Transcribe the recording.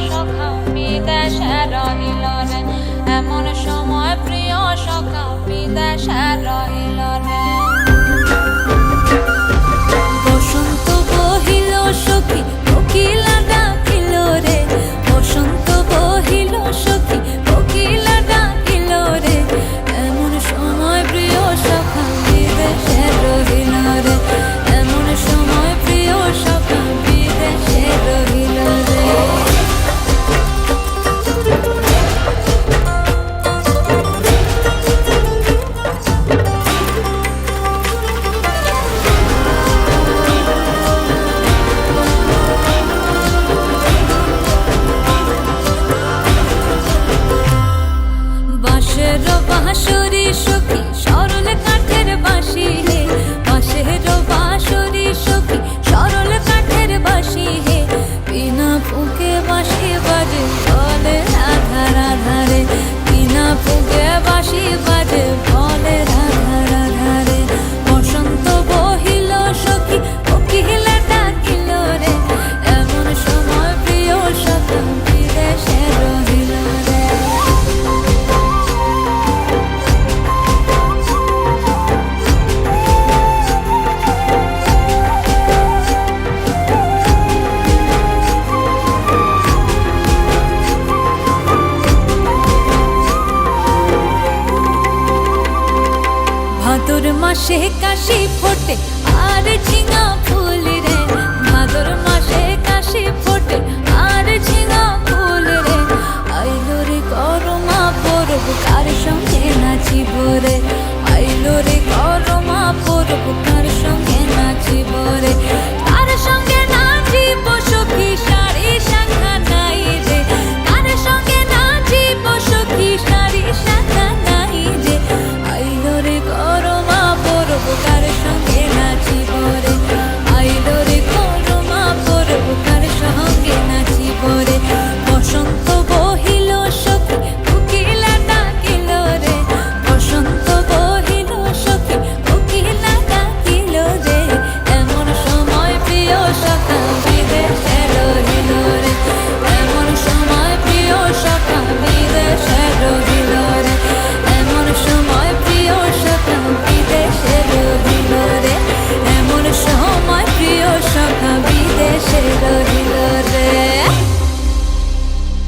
সখা বিদেশে রহিল রে, এমন সময় প্রিয় সখা বিদেশে রহিল রে। বসন্ত বহিল সখী কোকিলা ডাকিল রে, বসন্ত বহিল সখী কোকিলা ডাকিল রে, এমন সময় প্রিয় সখা বিদেশে রহিল রে, এমন সময় প্রিয় সখা বিদেশে রহিল রে। বাঁশের বাঁশরি সখী সরল কাঠের বাঁশি হে, বাঁশের বাঁশরি সখী সরল কাঠের বাঁশি হে, বিনা ফুঁকে বাঁশি বাজে বলে রাধা রাধা রে, বিনা ফুঁকে বাঁশি বাজে বলে রাধা রাধা রে। বসন্ত বহিল সখী কোকিলা ডাকিল রে, এমন সময় প্রিয় সখা বিদেশে রহিল রে। ভাদর মাসে কাশি ফোটে আর ঝিঙা ফুল রে, ভাদর